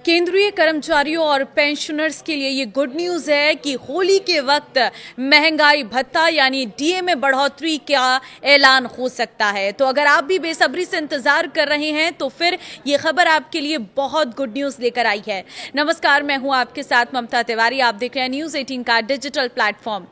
केंद्रीय कर्मचारियों और पेंशनर्स के लिए ये गुड न्यूज है कि होली के वक्त महंगाई भत्ता यानी डीए में बढ़ोतरी का ऐलान हो सकता है। तो अगर आप भी बेसब्री से इंतजार कर रहे हैं तो फिर ये खबर आपके लिए बहुत गुड न्यूज लेकर आई है। नमस्कार, मैं हूं आपके साथ ममता तिवारी। आप देख रहे हैं न्यूज 18 का डिजिटल प्लेटफॉर्म।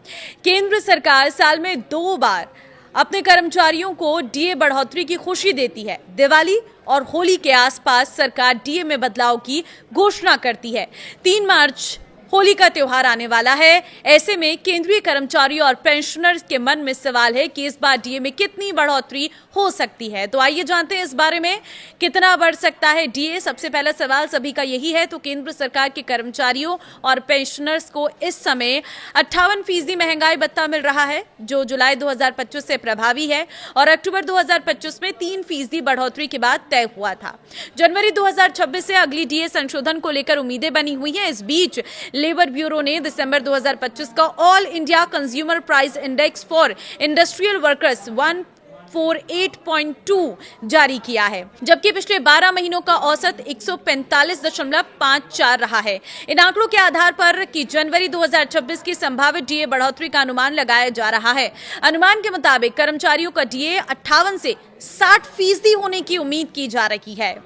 केंद्र सरकार साल में 2 बार अपने कर्मचारियों को डीए बढ़ोतरी की खुशी देती है। दिवाली और होली के आसपास सरकार डीए में बदलाव की घोषणा करती है। 3 मार्च होली का त्योहार आने वाला है। ऐसे में केंद्रीय कर्मचारियों और पेंशनर्स के मन में सवाल है कि इस बार डीए में कितनी बढ़ोतरी हो सकती है। तो आइए जानते हैं इस बारे में, कितना बढ़ सकता है डीए। सबसे पहला सवाल सभी का यही है। तो केंद्र सरकार के कर्मचारियों और पेंशनर्स को इस समय 58% महंगाई भत्ता मिल रहा है, जो जुलाई 2025 से प्रभावी है और अक्टूबर 2025 में 3% बढ़ोतरी के बाद तय हुआ था। जनवरी 2026 से अगली डीए संशोधन को लेकर उम्मीदें बनी हुई हैं। इस बीच लेबर ब्यूरो ने दिसंबर 2025 का all India consumer price index for industrial workers 148.2 जारी किया है, जबकि पिछले 12 महीनों का औसत 145.54 रहा है। इन आंकड़ों के आधार पर कि जनवरी 2026 की संभावित डीए बढ़ोतरी का अनुमान लगाया जा रहा है। अनुमान के मुताबिक कर्मचारियों का डीए 58 से 60% होने की उम्मीद की जा रही है।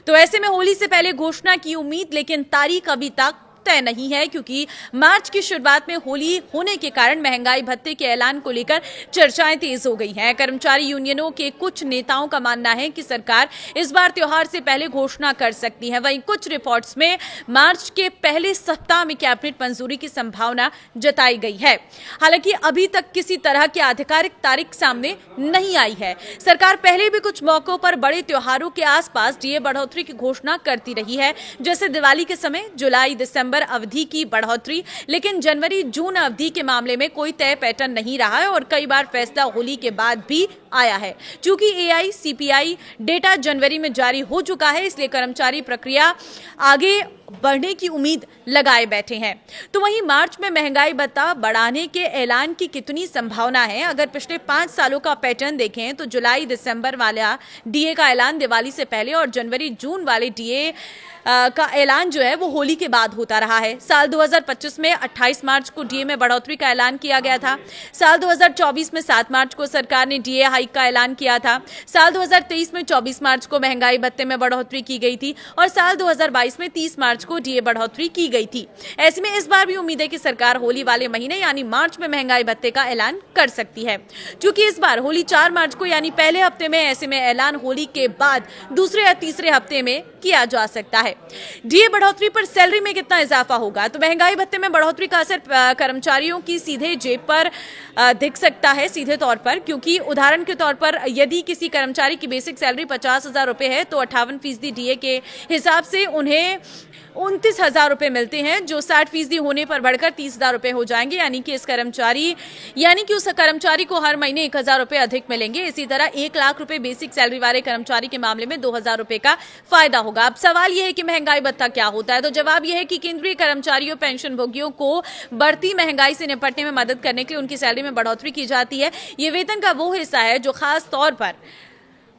तो ऐसे में होली से पहले घोषणा की उम्मीद, लेकिन तारीख अभी तक तय नहीं है, क्योंकि मार्च की शुरुआत में होली होने के कारण महंगाई भत्ते के ऐलान को लेकर चर्चाएं तेज हो गई हैं। कर्मचारी यूनियनों के कुछ नेताओं का मानना है कि सरकार इस बार त्योहार से पहले घोषणा कर सकती है। वहीं कुछ रिपोर्ट्स में मार्च के पहले सप्ताह में कैबिनेट मंजूरी की संभावना जताई गई है। हालांकि अभी तक किसी तरह की आधिकारिक तारीख सामने नहीं आई है। सरकार पहले भी कुछ मौकों पर बड़े त्योहारों के आसपास डीए बढ़ोतरी की घोषणा करती रही है, जैसे दिवाली के समय जुलाई दिसंबर अवधि की बढ़ोतरी, लेकिन जनवरी जून अवधि के मामले में कोई तय पैटर्न नहीं रहा है और कई बार फैसला होली के बाद भी आया है। चूंकि एआईसीपीआई डेटा जनवरी में जारी हो चुका है, इसलिए कर्मचारी प्रक्रिया आगे बढ़ने की उम्मीद लगाए बैठे हैं। तो वहीं मार्च में महंगाई भत्ता बढ़ाने के ऐलान की कितनी संभावना है? अगर पिछले 5 सालों का पैटर्न देखें तो जुलाई दिसंबर वाला डीए का ऐलान दिवाली से पहले और जनवरी जून वाले डीए का ऐलान जो है वो होली के बाद होता रहा है। साल 2025 में 28 मार्च को डीए में बढ़ोतरी का ऐलान किया गया था। साल 2024 में 7 मार्च को सरकार ने डीए हाइक का ऐलान किया था। साल 2023 में 24 मार्च को महंगाई भत्ते में बढ़ोतरी की गई थी और साल 2022 में 30 मार्च को डीए बढ़ोतरी की गई थी। ऐसे में इस बार भी उम्मीद है कि सरकार होली वाले महीने यानी मार्च में महंगाई भत्ते का ऐलान कर सकती है। क्योंकि इस बार होली 4 मार्च को यानी पहले हफ्ते में, ऐसे में ऐलान होली के बाद दूसरे या तीसरे हफ्ते में किया जा सकता है। डीए बढ़ोतरी पर सैलरी में कितना इजाफा होगा? तो महंगाई भत्ते में बढ़ोतरी का असर कर्मचारियों की सीधे जेब पर दिख सकता है, सीधे तौर पर। क्योंकि उदाहरण के तौर पर यदि किसी कर्मचारी की बेसिक सैलरी 50,000 रुपए है तो 58% डीए के हिसाब से उन्हें 29,000 रुपए मिलते हैं, जो 60% होने पर बढ़कर 30,000 रुपए हो जाएंगे। यानी कि उस कर्मचारी को हर महीने 1,000 रुपए अधिक मिलेंगे। इसी तरह 1 लाख रुपए बेसिक सैलरी वाले कर्मचारी के मामले में 2,000 रुपए का फायदा होगा। अब सवाल यह है कि महंगाई भत्ता क्या होता है? तो जवाब यह है कि केंद्रीय कर्मचारियों पेंशन भोगियों को बढ़ती महंगाई से निपटने में मदद करने के लिए उनकी सैलरी में बढ़ोतरी की जाती है। ये वेतन का वो हिस्सा है जो खास तौर पर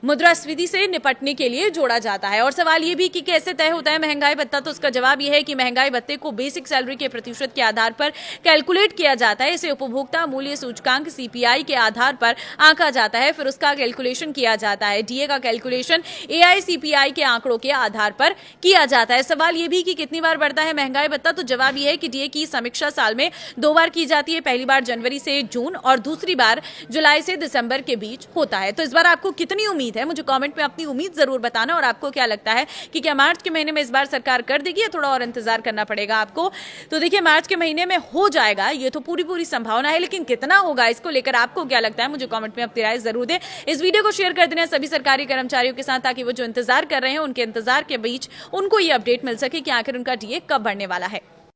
मुद्रास्फीति से निपटने के लिए जोड़ा जाता है। और सवाल यह भी कि कैसे तय होता है महंगाई भत्ता? तो उसका जवाब यह है कि महंगाई भत्ते को बेसिक सैलरी के प्रतिशत के आधार पर कैलकुलेट किया जाता है। इसे उपभोक्ता मूल्य सूचकांक सीपीआई के आधार पर आंका जाता है, फिर उसका कैलकुलेशन किया जाता है। डीए का कैलकुलेशन एआईसीपीआई के आंकड़ों के आधार पर किया जाता है। सवाल यह भी कि कितनी बार बढ़ता है महंगाई भत्ता? तो जवाब यह है कि डीए की समीक्षा साल में 2 बार की जाती है। पहली बार जनवरी से जून और दूसरी बार जुलाई से दिसंबर के बीच होता है। तो इस बार आपको कितनी उम्मीद है? मुझे कमेंट में अपनी उम्मीद जरूर बताना। और आपको क्या लगता है कि क्या मार्च के महीने में इस बार सरकार कर देगी या थोड़ा और इंतजार करना पड़ेगा आपको? तो देखिए, मार्च के महीने में हो जाएगा, ये तो पूरी संभावना है, लेकिन कितना होगा इसको लेकर आपको क्या लगता है? मुझे कमेंट में अपनी राय जरूर दें। इस वीडियो को शेयर कर देना सभी सरकारी कर्मचारियों के साथ, ताकि वो जो इंतजार कर रहे हैं उनके इंतजार के बीच उनको ये अपडेट मिल सके कि आखिर उनका डीए कब बढ़ने वाला है।